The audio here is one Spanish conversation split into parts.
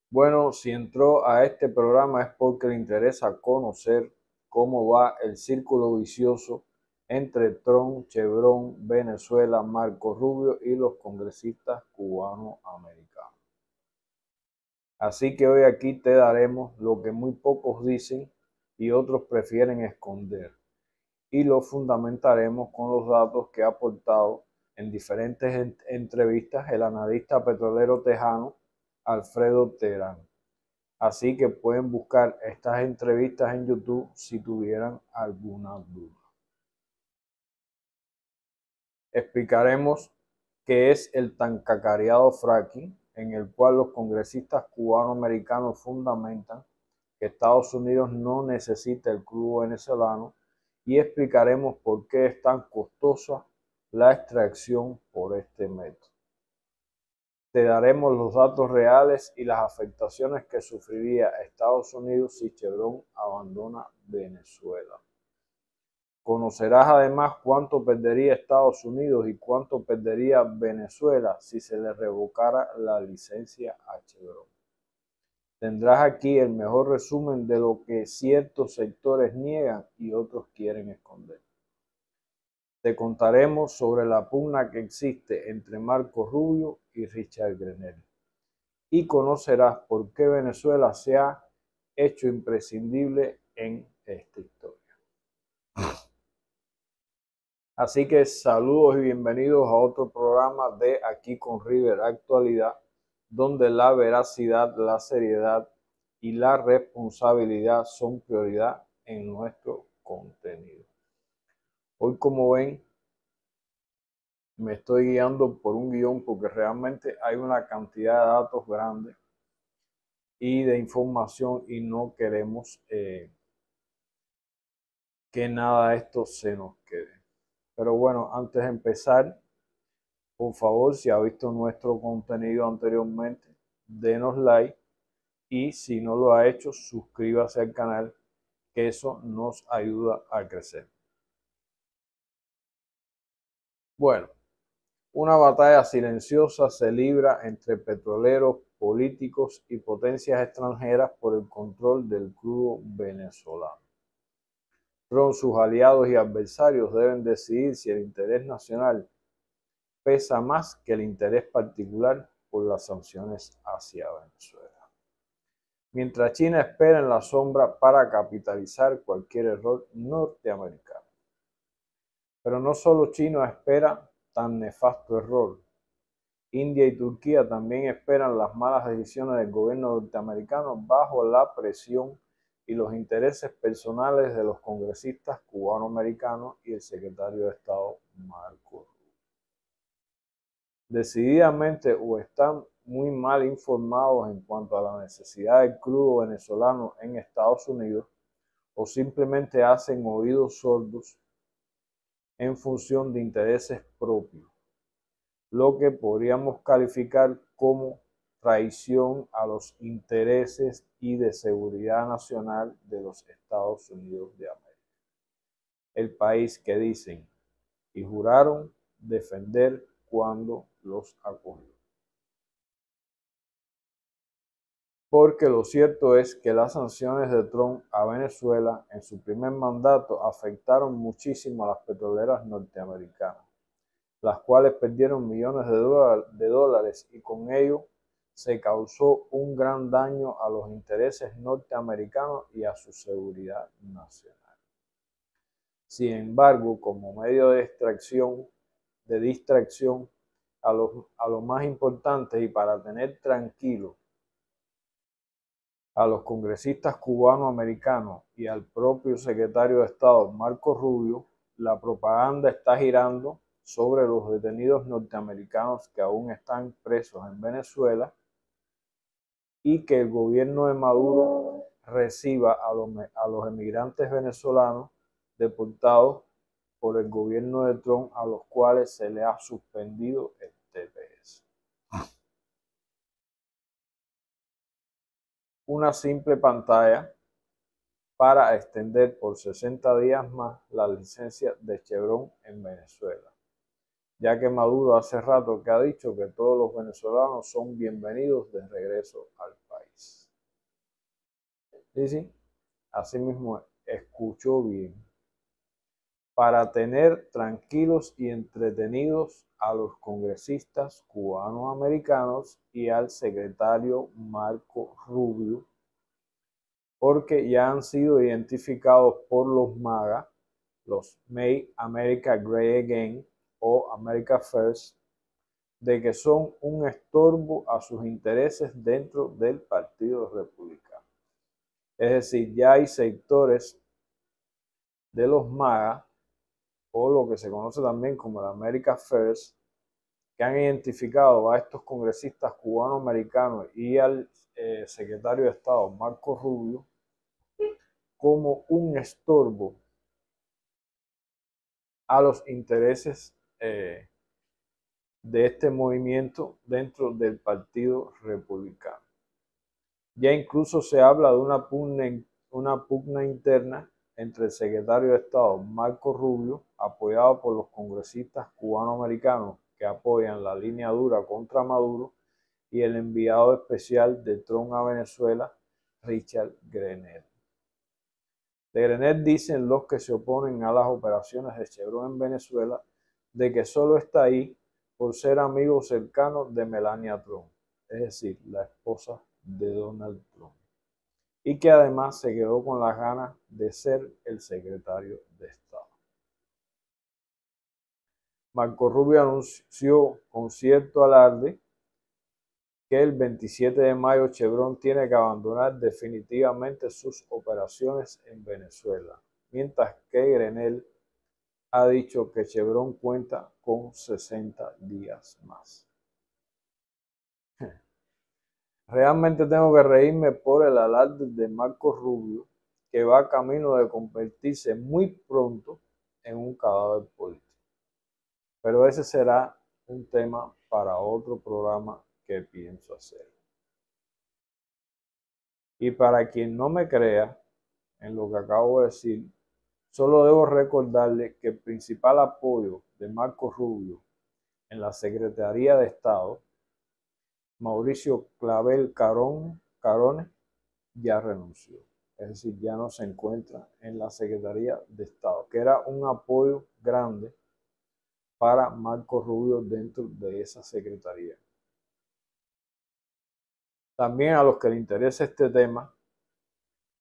Bueno, si entró a este programa es porque le interesa conocer cómo va el círculo vicioso entre Trump, Chevron, Venezuela, Marco Rubio y los congresistas cubano-americanos. Así que hoy aquí te daremos lo que muy pocos dicen y otros prefieren esconder, y lo fundamentaremos con los datos que ha aportado en diferentes entrevistas el analista petrolero tejano Alfredo Terán. Así que pueden buscar estas entrevistas en YouTube si tuvieran alguna duda. Explicaremos qué es el tan cacareado fracking, en el cual los congresistas cubano-americanos fundamentan que Estados Unidos no necesita el crudo venezolano, y explicaremos por qué es tan costosa la extracción por este método. Te daremos los datos reales y las afectaciones que sufriría Estados Unidos si Chevron abandona Venezuela. Conocerás además cuánto perdería Estados Unidos y cuánto perdería Venezuela si se le revocara la licencia a Chevron. Tendrás aquí el mejor resumen de lo que ciertos sectores niegan y otros quieren esconder. Te contaremos sobre la pugna que existe entre Marco Rubio y Richard Grenell, y conocerás por qué Venezuela se ha hecho imprescindible en esta historia. Así que saludos y bienvenidos a otro programa de Aquí con River Actualidad, donde la veracidad, la seriedad y la responsabilidad son prioridad en nuestro contenido. Hoy, como ven, me estoy guiando por un guión porque realmente hay una cantidad de datos grandes y de información y no queremos que nada de esto se nos quede. Pero bueno, antes de empezar, por favor, si ha visto nuestro contenido anteriormente, denos like, y si no lo ha hecho, suscríbase al canal, que eso nos ayuda a crecer. Bueno, una batalla silenciosa se libra entre petroleros, políticos y potencias extranjeras por el control del crudo venezolano. Trump, sus aliados y adversarios deben decidir si el interés nacional pesa más que el interés particular por las sanciones hacia Venezuela. Mientras China espera en la sombra para capitalizar cualquier error norteamericano. Pero no solo China espera tan nefasto error. India y Turquía también esperan las malas decisiones del gobierno norteamericano bajo la presión y los intereses personales de los congresistas cubano-americanos y el secretario de Estado Marco Rubio. Decididamente o están muy mal informados en cuanto a la necesidad del crudo venezolano en Estados Unidos, o simplemente hacen oídos sordos en función de intereses propios, lo que podríamos calificar como traición a los intereses y de seguridad nacional de los Estados Unidos de América, el país que dicen y juraron defender cuando los acogió. Porque lo cierto es que las sanciones de Trump a Venezuela en su primer mandato afectaron muchísimo a las petroleras norteamericanas, las cuales perdieron millones de dólares, y con ello se causó un gran daño a los intereses norteamericanos y a su seguridad nacional. Sin embargo, como medio de distracción a lo más importante y para tener tranquilo a los congresistas cubano-americanos y al propio secretario de Estado Marco Rubio, la propaganda está girando sobre los detenidos norteamericanos que aún están presos en Venezuela, y que el gobierno de Maduro reciba a los emigrantes venezolanos deportados por el gobierno de Trump, a los cuales se le ha suspendido el TPS. Una simple pantalla para extender por 60 días más la licencia de Chevron en Venezuela, ya que Maduro hace rato que ha dicho que todos los venezolanos son bienvenidos de regreso al país. Sí, sí, así mismo escuchó bien. Para tener tranquilos y entretenidos a los congresistas cubanoamericanos y al secretario Marco Rubio, porque ya han sido identificados por los MAGA, los Make America Great Again o America First, de que son un estorbo a sus intereses dentro del Partido Republicano. Es decir, ya hay sectores de los MAGA, o lo que se conoce también como la America First, que han identificado a estos congresistas cubanoamericanos y al secretario de Estado, Marco Rubio, como un estorbo a los intereses de este movimiento dentro del Partido Republicano. Ya incluso se habla de una pugna interna entre el secretario de Estado, Marco Rubio, apoyado por los congresistas cubanoamericanos que apoyan la línea dura contra Maduro, y el enviado especial de Trump a Venezuela, Richard Grenell. De Grenell dicen los que se oponen a las operaciones de Chevron en Venezuela de que solo está ahí por ser amigo cercano de Melania Trump, es decir, la esposa de Donald Trump, y que además se quedó con las ganas de ser el secretario de Estado. Marco Rubio anunció con cierto alarde que el 27 de mayo Chevron tiene que abandonar definitivamente sus operaciones en Venezuela, mientras que Grenell ha dicho que Chevron cuenta con 60 días más. Realmente tengo que reírme por el alarde de Marco Rubio, que va camino de convertirse muy pronto en un cadáver político. Pero ese será un tema para otro programa que pienso hacer. Y para quien no me crea en lo que acabo de decir, solo debo recordarle que el principal apoyo de Marco Rubio en la Secretaría de Estado, Mauricio Clavel Carone, ya renunció. Es decir, ya no se encuentra en la Secretaría de Estado, que era un apoyo grande para Marco Rubio dentro de esa secretaría. También a los que les interesa este tema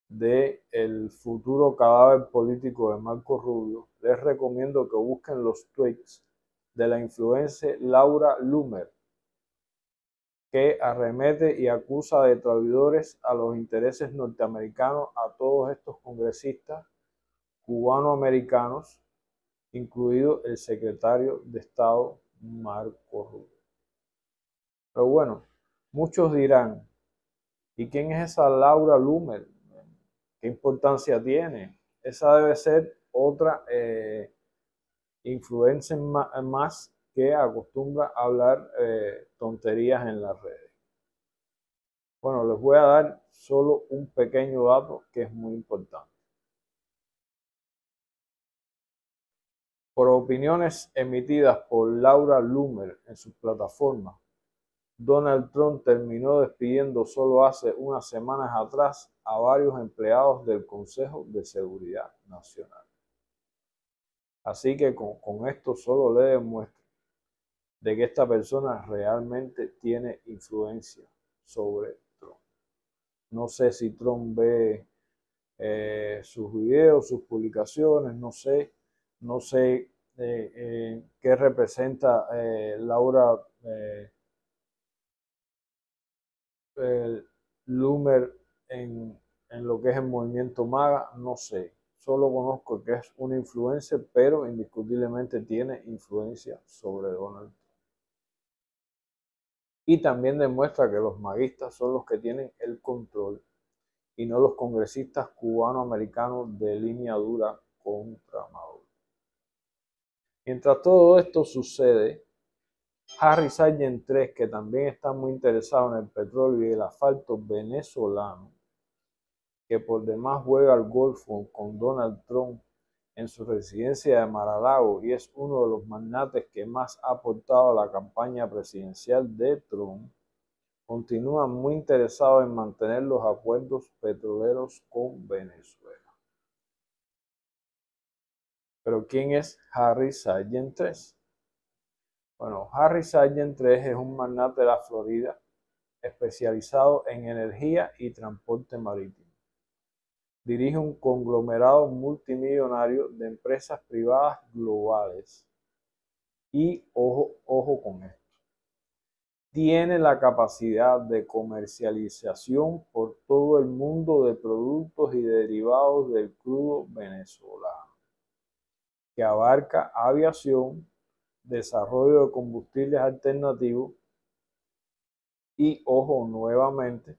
del futuro cadáver político de Marco Rubio, les recomiendo que busquen los tweets de la influencer Laura Loomer, que arremete y acusa de traidores a los intereses norteamericanos a todos estos congresistas cubanoamericanos, incluido el secretario de Estado Marco Rubio. Pero bueno, muchos dirán, ¿y quién es esa Laura Loomer? ¿Qué importancia tiene? Esa debe ser otra influencer más que acostumbra a hablar tonterías en las redes. Bueno, les voy a dar solo un pequeño dato que es muy importante. Por opiniones emitidas por Laura Loomer en su plataforma, Donald Trump terminó despidiendo solo hace unas semanas atrás a varios empleados del Consejo de Seguridad Nacional. Así que con esto solo le demuestro de que esta persona realmente tiene influencia sobre Trump. No sé si Trump ve sus videos, sus publicaciones, no sé qué representa Laura Loomer en lo que es el movimiento MAGA, no sé. Solo conozco que es una influencer, pero indiscutiblemente tiene influencia sobre Donald Trump. Y también demuestra que los maguistas son los que tienen el control y no los congresistas cubanoamericanos de línea dura contra Maduro. Mientras todo esto sucede, Harry Sargent III, que también está muy interesado en el petróleo y el asfalto venezolano, que por demás juega al golf con Donald Trump en su residencia de Mar-a-Lago y es uno de los magnates que más ha aportado a la campaña presidencial de Trump, continúa muy interesado en mantener los acuerdos petroleros con Venezuela. Pero ¿quién es Harry Sargent III? Bueno, Harry Sargent III es un magnate de la Florida especializado en energía y transporte marítimo. Dirige un conglomerado multimillonario de empresas privadas globales. Y ojo con esto. Tiene la capacidad de comercialización por todo el mundo de productos y derivados del crudo venezolano, que abarca aviación, desarrollo de combustibles alternativos y, ojo nuevamente,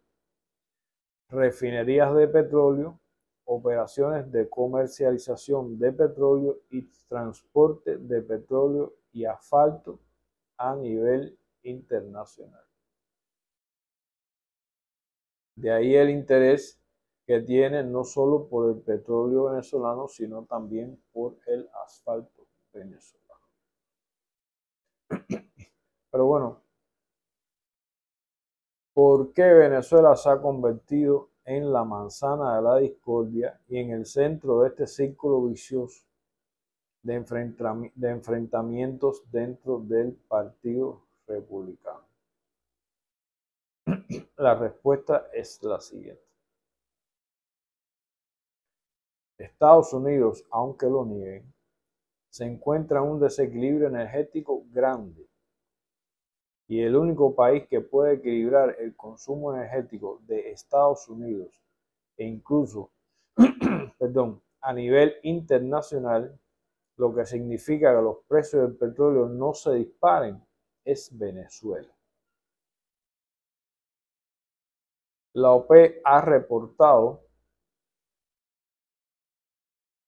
refinerías de petróleo, operaciones de comercialización de petróleo y transporte de petróleo y asfalto a nivel internacional. De ahí el interés que tiene no solo por el petróleo venezolano, sino también por el asfalto venezolano. Pero bueno, ¿por qué Venezuela se ha convertido en la manzana de la discordia y en el centro de este círculo vicioso de enfrentamientos dentro del Partido Republicano? La respuesta es la siguiente. Estados Unidos, aunque lo nieguen, se encuentra en un desequilibrio energético grande y el único país que puede equilibrar el consumo energético de Estados Unidos e incluso a nivel internacional, lo que significa que los precios del petróleo no se disparen, es Venezuela. La OPEP ha reportado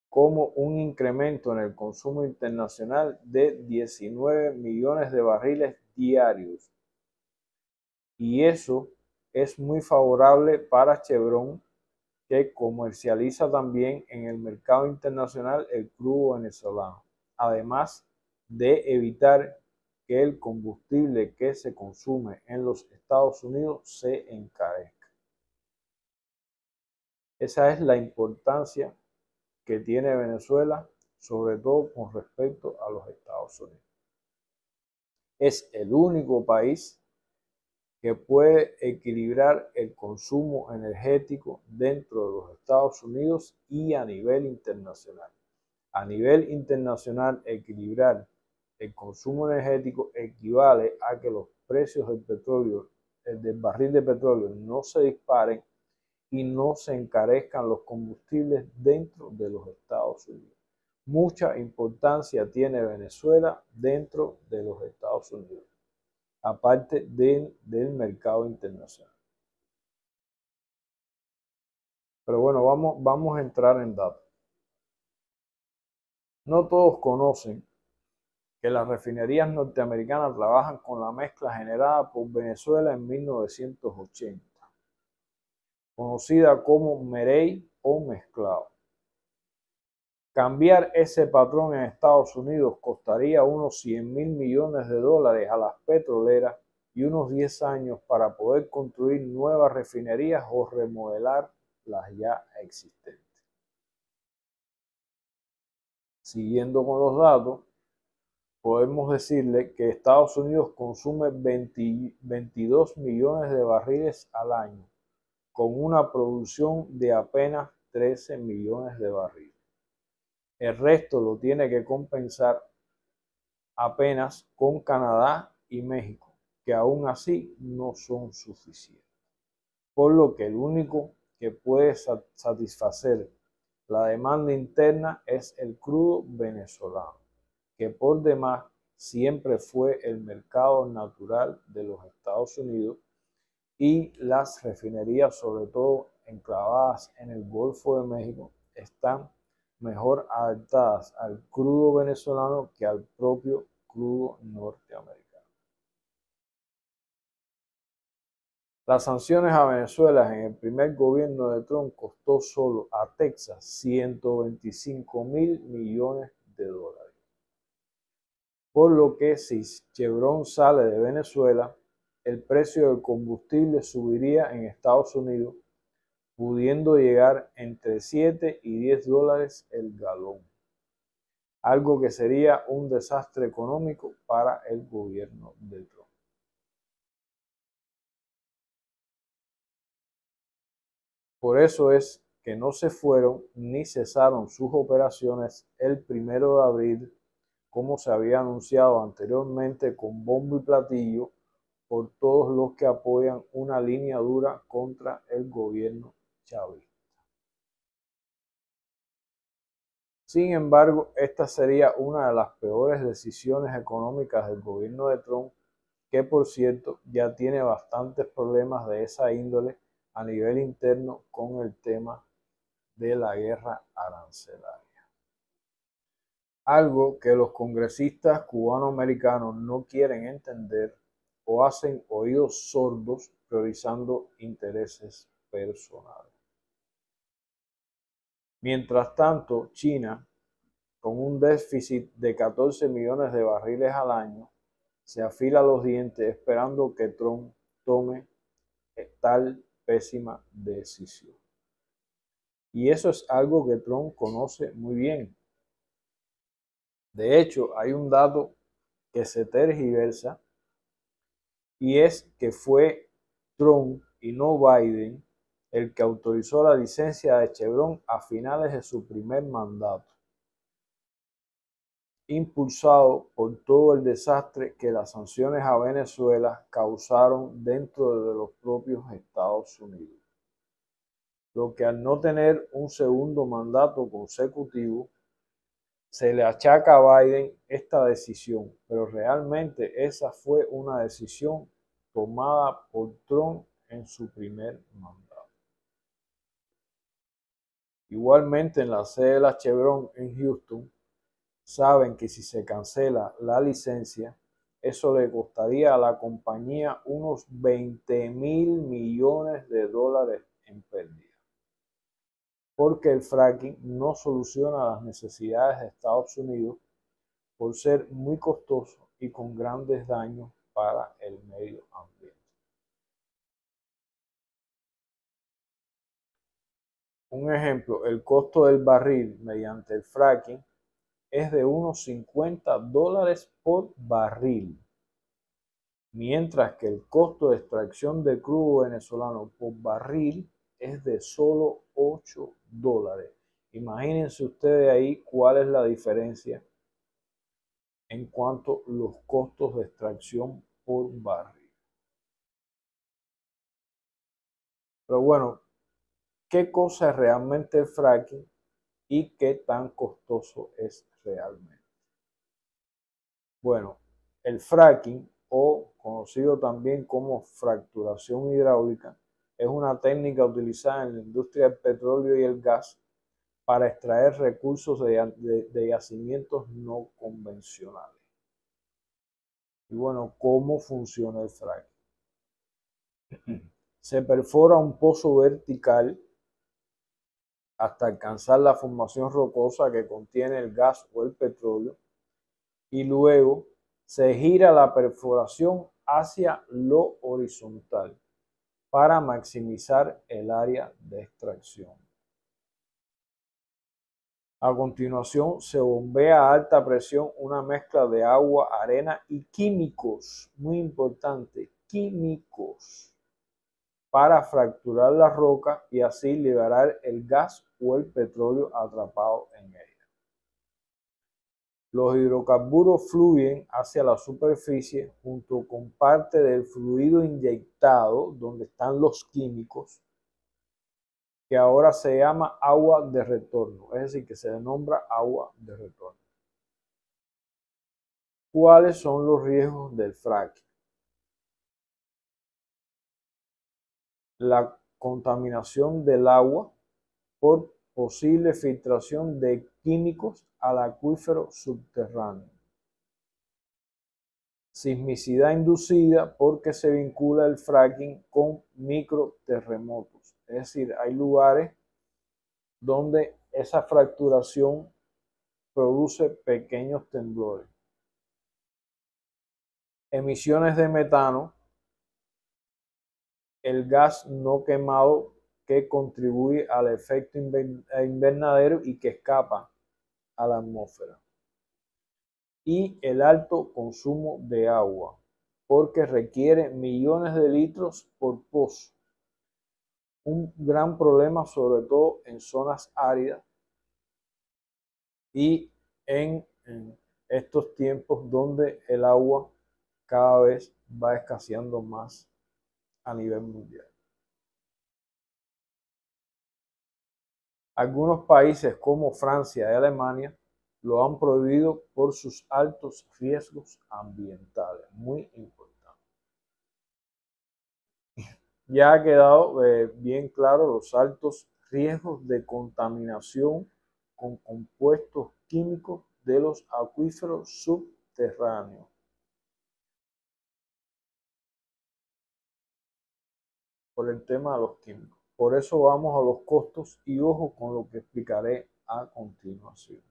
como un incremento en el consumo internacional de 19 millones de barriles diarios. Y eso es muy favorable para Chevron, que comercializa también en el mercado internacional el crudo venezolano, además de evitar que el combustible que se consume en los Estados Unidos se encarezca. Esa es la importancia que tiene Venezuela, sobre todo con respecto a los Estados Unidos. Es el único país que puede equilibrar el consumo energético dentro de los Estados Unidos y a nivel internacional. A nivel internacional, equilibrar el consumo energético equivale a que los precios del petróleo, del barril de petróleo, no se disparen y no se encarezcan los combustibles dentro de los Estados Unidos. Mucha importancia tiene Venezuela dentro de los Estados Unidos, aparte del mercado internacional. Pero bueno, vamos a entrar en datos. No todos conocen que las refinerías norteamericanas trabajan con la mezcla generada por Venezuela en 1980, conocida como Merey o mezclado. Cambiar ese patrón en Estados Unidos costaría unos 100.000 millones de dólares a las petroleras y unos 10 años para poder construir nuevas refinerías o remodelar las ya existentes. Siguiendo con los datos, podemos decirle que Estados Unidos consume 22 millones de barriles al año, con una producción de apenas 13 millones de barriles. El resto lo tiene que compensar apenas con Canadá y México, que aún así no son suficientes. Por lo que el único que puede satisfacer la demanda interna es el crudo venezolano, que por demás siempre fue el mercado natural de los Estados Unidos, y las refinerías, sobre todo enclavadas en el Golfo de México, están mejor adaptadas al crudo venezolano que al propio crudo norteamericano. Las sanciones a Venezuela en el primer gobierno de Trump costó solo a Texas 125.000 millones de dólares. Por lo que si Chevron sale de Venezuela, el precio del combustible subiría en Estados Unidos, pudiendo llegar entre 7 y 10 dólares el galón, algo que sería un desastre económico para el gobierno de Trump. Por eso es que no se fueron ni cesaron sus operaciones el 1 de abril, como se había anunciado anteriormente con bombo y platillo por todos los que apoyan una línea dura contra el gobierno chavista. Sin embargo, esta sería una de las peores decisiones económicas del gobierno de Trump, que por cierto ya tiene bastantes problemas de esa índole a nivel interno con el tema de la guerra arancelaria. Algo que los congresistas cubanoamericanos no quieren entender o hacen oídos sordos priorizando intereses personales. Mientras tanto, China, con un déficit de 14 millones de barriles al año, se afila los dientes esperando que Trump tome tal pésima decisión. Y eso es algo que Trump conoce muy bien. De hecho, hay un dato que se tergiversa y es que fue Trump y no Biden el que autorizó la licencia de Chevron a finales de su primer mandato, impulsado por todo el desastre que las sanciones a Venezuela causaron dentro de los propios Estados Unidos. Lo que al no tener un segundo mandato consecutivo, se le achaca a Biden esta decisión, pero realmente esa fue una decisión tomada por Trump en su primer mandato. Igualmente en la sede de la Chevron en Houston, saben que si se cancela la licencia, eso le costaría a la compañía unos 20.000 millones de dólares en pérdida. Porque el fracking no soluciona las necesidades de Estados Unidos por ser muy costoso y con grandes daños para el medio ambiente. Un ejemplo, el costo del barril mediante el fracking es de unos 50 dólares por barril, mientras que el costo de extracción de crudo venezolano por barril es de solo 8 dólares. Imagínense ustedes ahí cuál es la diferencia en cuanto a los costos de extracción por barril. Pero bueno, ¿qué cosa es realmente el fracking y qué tan costoso es realmente? Bueno, el fracking, o conocido también como fracturación hidráulica, es una técnica utilizada en la industria del petróleo y el gas para extraer recursos de yacimientos no convencionales. Y bueno, ¿cómo funciona el fracking? Se perfora un pozo vertical hasta alcanzar la formación rocosa que contiene el gas o el petróleo y luego se gira la perforación hacia lo horizontal para maximizar el área de extracción. A continuación se bombea a alta presión una mezcla de agua, arena y químicos, muy importante, químicos, para fracturar la roca y así liberar el gas o el petróleo atrapado en ella. Los hidrocarburos fluyen hacia la superficie junto con parte del fluido inyectado, donde están los químicos, que ahora se llama agua de retorno, es decir, que se nombra agua de retorno. ¿Cuáles son los riesgos del fracking? La contaminación del agua por posible filtración de químicos al acuífero subterráneo. Sismicidad inducida porque se vincula el fracking con microterremotos. Es decir, hay lugares donde esa fracturación produce pequeños temblores. Emisiones de metano el gas no quemado que contribuye al efecto invernadero y que escapa a la atmósfera. Y el alto consumo de agua, porque requiere millones de litros por pozo. Un gran problema sobre todo en zonas áridas y en estos tiempos donde el agua cada vez va escaseando más a nivel mundial. Algunos países como Francia y Alemania lo han prohibido por sus altos riesgos ambientales. Muy importante. Ya ha quedado bien claro los altos riesgos de contaminación con compuestos químicos de los acuíferos subterráneos. Por el tema de los químicos. Por eso vamos a los costos y ojo con lo que explicaré a continuación.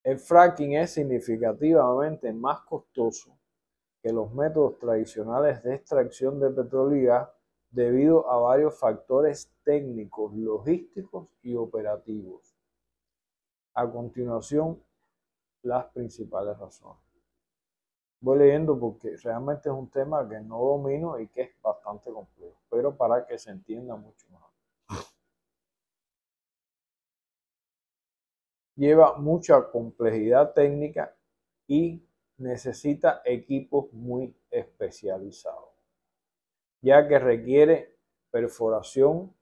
El fracking es significativamente más costoso que los métodos tradicionales de extracción de petróleo y gas debido a varios factores técnicos, logísticos y operativos. A continuación, las principales razones. Voy leyendo porque realmente es un tema que no domino y que es bastante complejo, pero para que se entienda mucho mejor. Lleva mucha complejidad técnica y necesita equipos muy especializados, ya que requiere perforación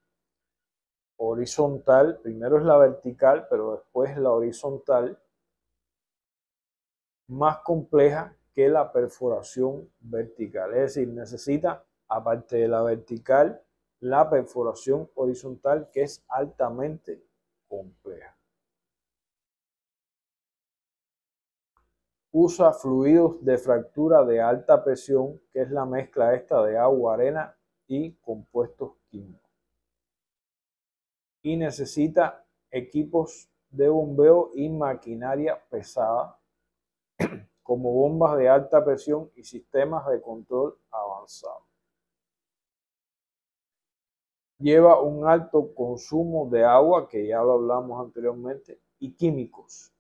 horizontal, primero es la vertical, pero después la horizontal, más compleja que la perforación vertical. Es decir, necesita, aparte de la vertical, la perforación horizontal, que es altamente compleja. Usa fluidos de fractura de alta presión, que es la mezcla esta de agua, arena y compuestos químicos. Y necesita equipos de bombeo y maquinaria pesada, como bombas de alta presión y sistemas de control avanzado. Lleva un alto consumo de agua, que ya lo hablamos anteriormente, y químicos.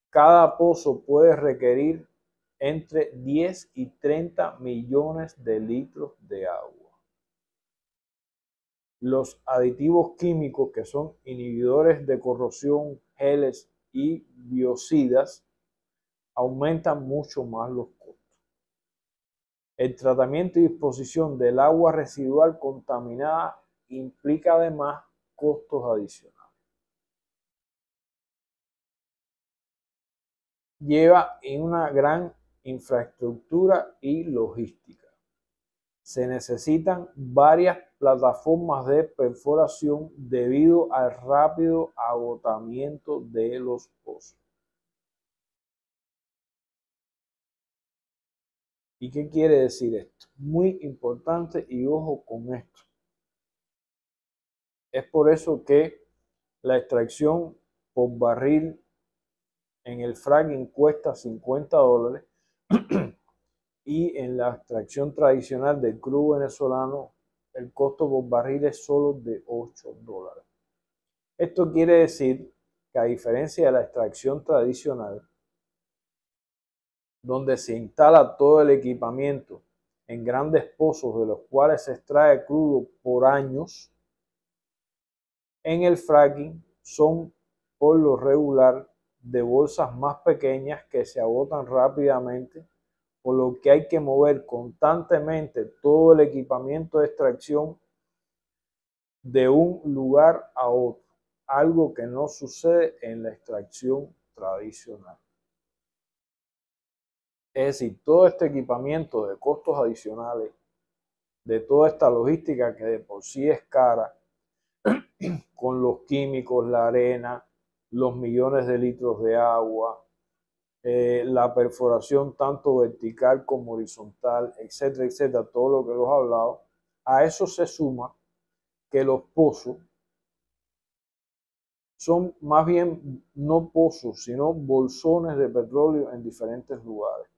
Cada pozo puede requerir entre 10 y 30 millones de litros de agua. Los aditivos químicos, que son inhibidores de corrosión, geles y biocidas, aumentan mucho más los costos. El tratamiento y disposición del agua residual contaminada implica además costos adicionales. Lleva una gran infraestructura y logística. Se necesitan varias plataformas de perforación debido al rápido agotamiento de los pozos. ¿Y qué quiere decir esto? Muy importante y ojo con esto. Es por eso que la extracción por barril en el fracking cuesta $50 y en la extracción tradicional del crudo venezolano el costo por barril es solo de $8. Esto quiere decir que, a diferencia de la extracción tradicional, donde se instala todo el equipamiento en grandes pozos de los cuales se extrae crudo por años, en el fracking son por lo regular de bolsas más pequeñas que se agotan rápidamente, por lo que hay que mover constantemente todo el equipamiento de extracción de un lugar a otro, algo que no sucede en la extracción tradicional. Es decir, todo este equipamiento de costos adicionales, de toda esta logística que de por sí es cara, con los químicos, la arena, los millones de litros de agua, la perforación tanto vertical como horizontal, etcétera, etcétera, todo lo que los he hablado, a eso se suma que los pozos son más bien no pozos, sino bolsones de petróleo en diferentes lugares.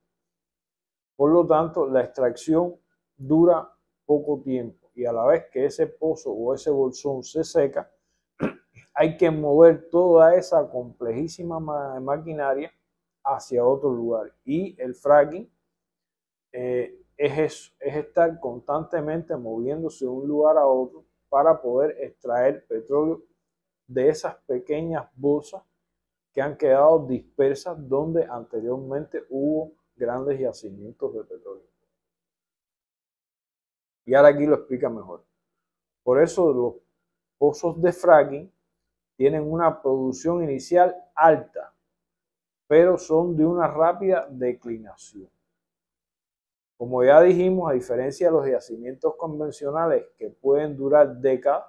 Por lo tanto, la extracción dura poco tiempo y a la vez que ese pozo o ese bolsón se seca, hay que mover toda esa complejísima maquinaria hacia otro lugar. Y el fracking es eso, es estar constantemente moviéndose de un lugar a otro para poder extraer petróleo de esas pequeñas bolsas que han quedado dispersas donde anteriormente hubo grandes yacimientos de petróleo. Y ahora aquí lo explica mejor. Por eso los pozos de fracking tienen una producción inicial alta, pero son de una rápida declinación. Como ya dijimos, a diferencia de los yacimientos convencionales que pueden durar décadas,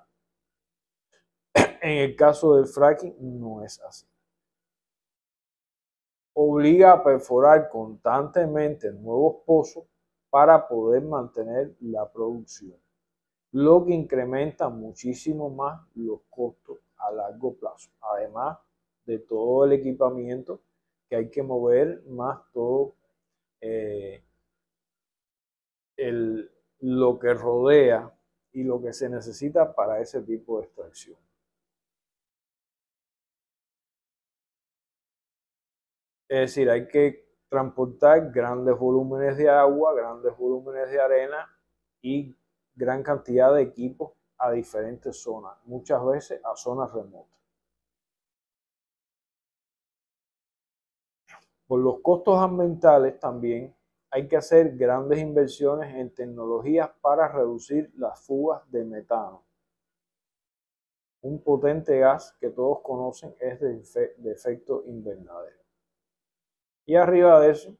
en el caso del fracking no es así. Obliga a perforar constantemente nuevos pozos para poder mantener la producción, lo que incrementa muchísimo más los costos a largo plazo, además de todo el equipamiento que hay que mover, más todo lo que rodea y lo que se necesita para ese tipo de extracción. Es decir, hay que transportar grandes volúmenes de agua, grandes volúmenes de arena y gran cantidad de equipos a diferentes zonas, muchas veces a zonas remotas. Por los costos ambientales también hay que hacer grandes inversiones en tecnologías para reducir las fugas de metano. Un potente gas que todos conocen es de efecto invernadero. Y arriba de eso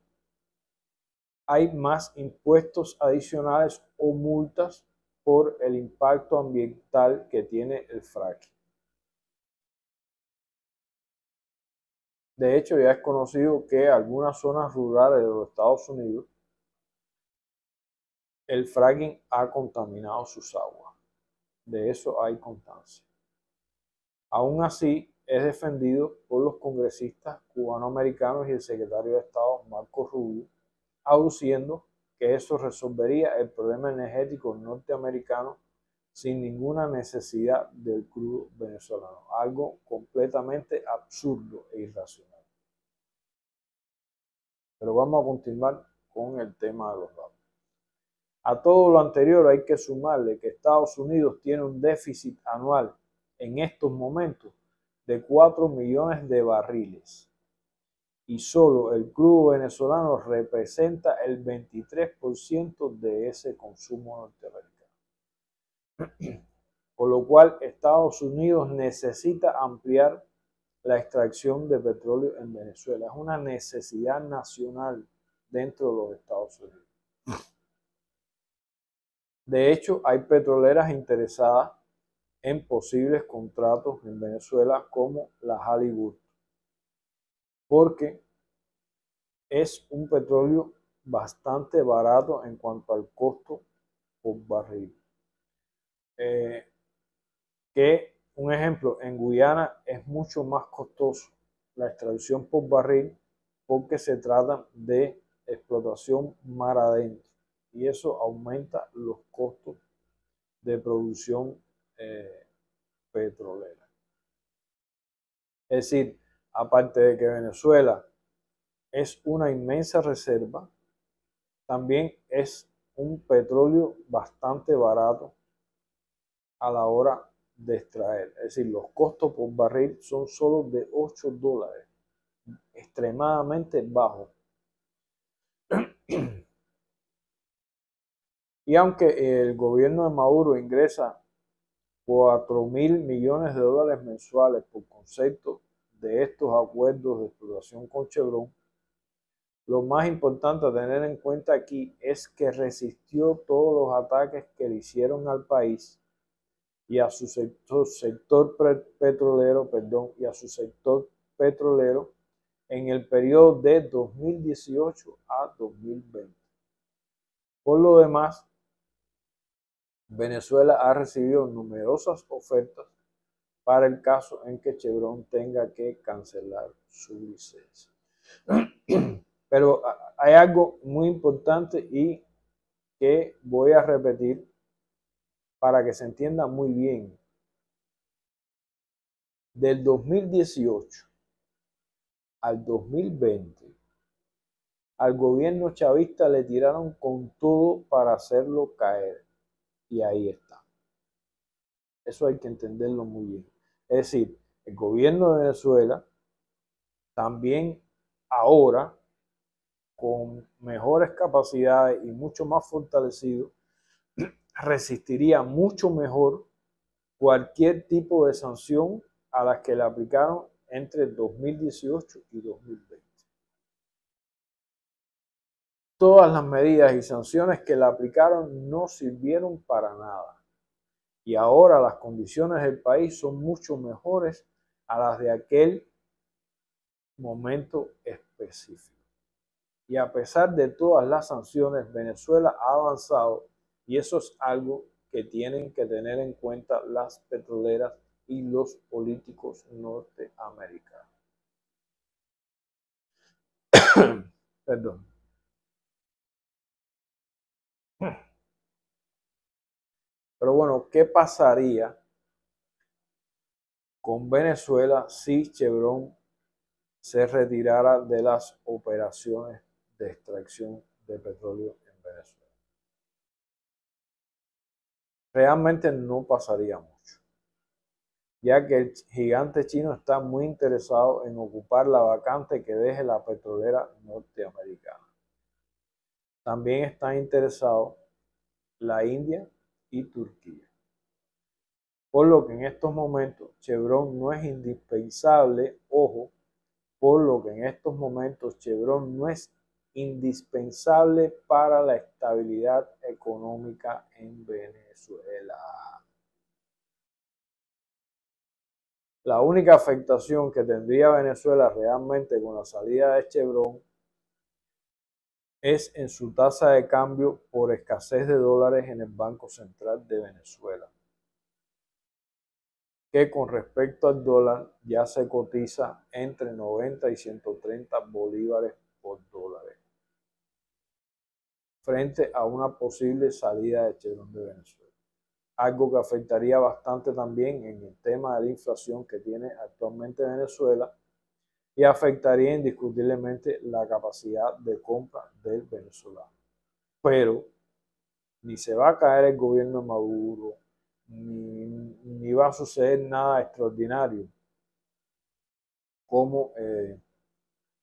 hay más impuestos adicionales o multas por el impacto ambiental que tiene el fracking. De hecho, ya es conocido que algunas zonas rurales de los Estados Unidos el fracking ha contaminado sus aguas. De eso hay constancia. Aún así, es defendido por los congresistas cubanoamericanos y el secretario de Estado, Marco Rubio, aduciendo que eso resolvería el problema energético norteamericano sin ninguna necesidad del crudo venezolano. Algo completamente absurdo e irracional. Pero vamos a continuar con el tema de los datos. A todo lo anterior hay que sumarle que Estados Unidos tiene un déficit anual en estos momentos de 4 millones de barriles y solo el crudo venezolano representa el 23% de ese consumo norteamericano. Por lo cual Estados Unidos necesita ampliar la extracción de petróleo en Venezuela. Es una necesidad nacional dentro de los Estados Unidos. De hecho, hay petroleras interesadas en posibles contratos en Venezuela como la Halliburton, porque es un petróleo bastante barato en cuanto al costo por barril. Que un ejemplo, en Guyana es mucho más costoso la extracción por barril porque se trata de explotación mar adentro y eso aumenta los costos de producción petrolera. Es decir, aparte de que Venezuela es una inmensa reserva, también es un petróleo bastante barato a la hora de extraer. Es decir, los costos por barril son solo de $8, extremadamente bajos. Y aunque el gobierno de Maduro ingresa 4.000 millones de dólares mensuales por concepto de estos acuerdos de explotación con Chevron, lo más importante a tener en cuenta aquí es que resistió todos los ataques que le hicieron al país y a su sector petrolero en el periodo de 2018 a 2020. Por lo demás, Venezuela ha recibido numerosas ofertas para el caso en que Chevron tenga que cancelar su licencia. Pero hay algo muy importante y que voy a repetir para que se entienda muy bien. Del 2018 al 2020, al gobierno chavista le tiraron con todo para hacerlo caer. Y ahí está. Eso hay que entenderlo muy bien. Es decir, el gobierno de Venezuela también ahora, con mejores capacidades y mucho más fortalecido, resistiría mucho mejor cualquier tipo de sanción a las que le aplicaron entre 2018 y 2020. Todas las medidas y sanciones que le aplicaron no sirvieron para nada. Y ahora las condiciones del país son mucho mejores a las de aquel momento específico. Y a pesar de todas las sanciones, Venezuela ha avanzado y eso es algo que tienen que tener en cuenta las petroleras y los políticos norteamericanos. Perdón. Pero bueno, ¿qué pasaría con Venezuela si Chevron se retirara de las operaciones de extracción de petróleo en Venezuela? Realmente no pasaría mucho, ya que el gigante chino está muy interesado en ocupar la vacante que deje la petrolera norteamericana. También están interesados la India y Turquía. Por lo que en estos momentos Chevron no es indispensable, ojo, por lo que en estos momentos Chevron no es indispensable para la estabilidad económica en Venezuela. La única afectación que tendría Venezuela realmente con la salida de Chevron es en su tasa de cambio por escasez de dólares en el Banco Central de Venezuela, que con respecto al dólar ya se cotiza entre 90 y 130 bolívares por dólar, frente a una posible salida de Chevron de Venezuela. Algo que afectaría bastante también en el tema de la inflación que tiene actualmente Venezuela y afectaría indiscutiblemente la capacidad de compra del venezolano. Pero ni se va a caer el gobierno de Maduro, ni va a suceder nada extraordinario como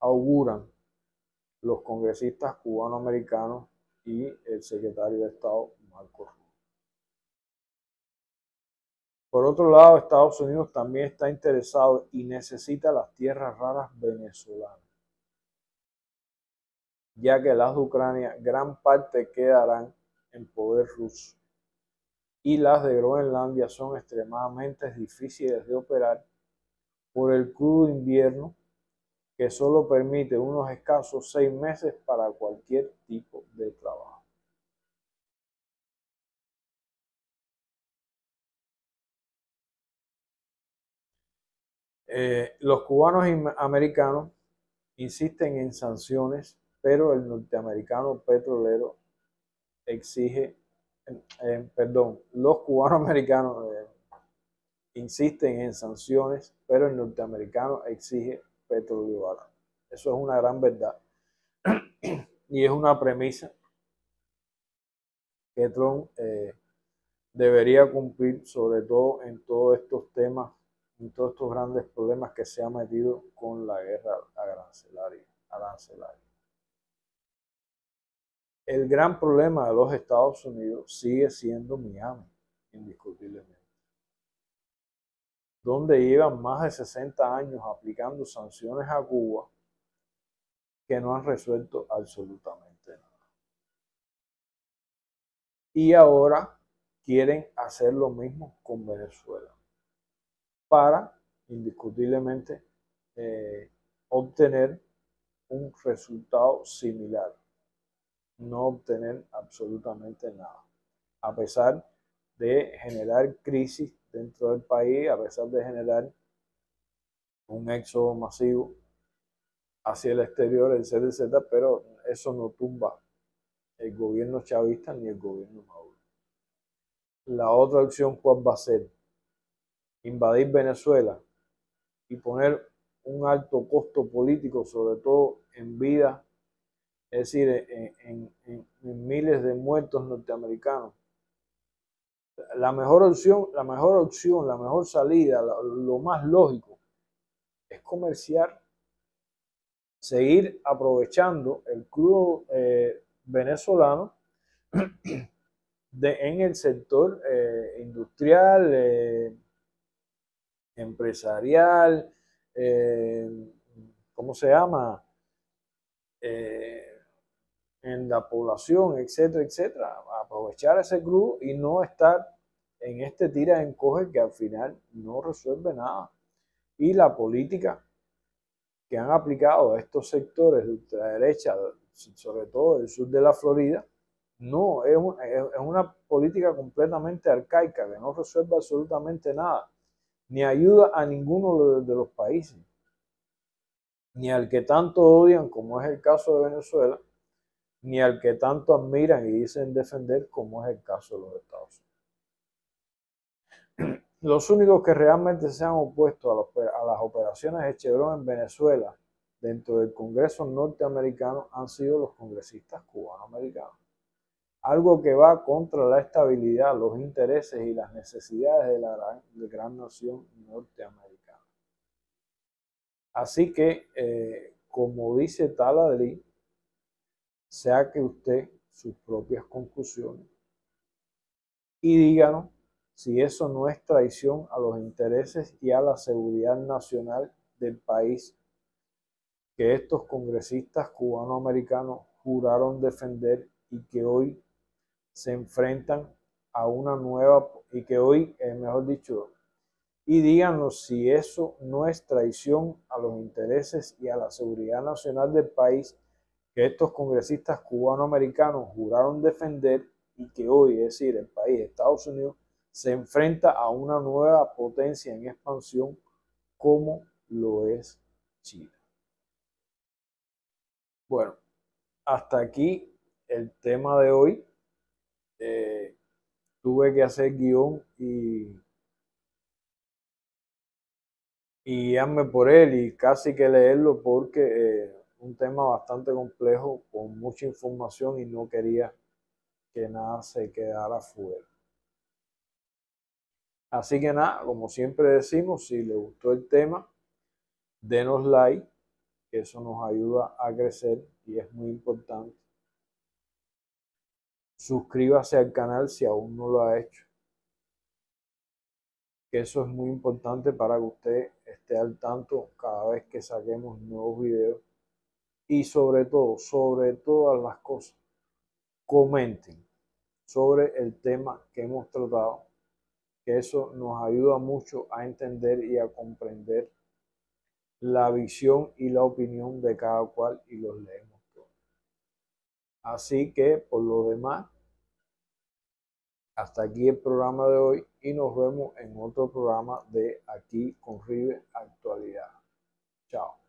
auguran los congresistas cubanoamericanos y el secretario de Estado, Marco Rubio. Por otro lado, Estados Unidos también está interesado y necesita las tierras raras venezolanas, ya que las de Ucrania gran parte quedarán en poder ruso y las de Groenlandia son extremadamente difíciles de operar por el crudo invierno que solo permite unos escasos 6 meses para cualquier tipo de trabajo. Los cubanos americanos insisten en sanciones, pero el norteamericano petrolero exige, los cubanos americanos insisten en sanciones, pero el norteamericano exige petróleo barato. Eso es una gran verdad y es una premisa que Trump debería cumplir, sobre todo en todos estos temas, en todos estos grandes problemas que se ha metido con la guerra arancelaria. El gran problema de los Estados Unidos sigue siendo Miami, indiscutiblemente, donde llevan más de 60 años aplicando sanciones a Cuba que no han resuelto absolutamente nada. Y ahora quieren hacer lo mismo con Venezuela para indiscutiblemente obtener un resultado similar, no obtener absolutamente nada, a pesar de generar crisis dentro del país, a pesar de generar un éxodo masivo hacia el exterior, etcétera, etcétera, pero eso no tumba el gobierno chavista ni el gobierno Maduro. La otra opción, ¿cuál va a ser? Invadir Venezuela y poner un alto costo político, sobre todo en vida, es decir, en miles de muertos norteamericanos. La mejor opción, la mejor salida, lo más lógico es comerciar, seguir aprovechando el crudo venezolano en el sector industrial, empresarial, ¿cómo se llama? En la población, etcétera, etcétera. Aprovechar ese crudo y no estar en este tira en encoge que al final no resuelve nada. Y la política que han aplicado a estos sectores de ultraderecha, sobre todo del sur de la Florida, no, es una política completamente arcaica que no resuelve absolutamente nada, ni ayuda a ninguno de los países, ni al que tanto odian, como es el caso de Venezuela, ni al que tanto admiran y dicen defender, como es el caso de los Estados Unidos. Los únicos que realmente se han opuesto a las operaciones de Chevron en Venezuela dentro del Congreso norteamericano han sido los congresistas cubanoamericanos. Algo que va contra la estabilidad, los intereses y las necesidades de la gran nación norteamericana. Así que, como dice Taladri, saque usted sus propias conclusiones y díganos si eso no es traición a los intereses y a la seguridad nacional del país que estos congresistas cubanoamericanos juraron defender y que hoy se enfrentan a una nueva, y que hoy, mejor dicho, y díganos si eso no es traición a los intereses y a la seguridad nacional del país que estos congresistas cubanoamericanos juraron defender y que hoy, es decir, el país, Estados Unidos, se enfrenta a una nueva potencia en expansión como lo es China. Bueno, hasta aquí el tema de hoy. Tuve que hacer guión y guiarme por él y casi que leerlo porque un tema bastante complejo con mucha información y no quería que nada se quedara fuera. Así que nada, como siempre decimos, si le gustó el tema, denos like, que eso nos ayuda a crecer y es muy importante. Suscríbase al canal si aún no lo ha hecho, que eso es muy importante para que usted esté al tanto cada vez que saquemos nuevos videos. Y sobre todas las cosas, comenten sobre el tema que hemos tratado, que eso nos ayuda mucho a entender y a comprender la visión y la opinión de cada cual y los leemos todos. Así que, por lo demás, hasta aquí el programa de hoy y nos vemos en otro programa de Aquí con Rive Actualidad. Chao.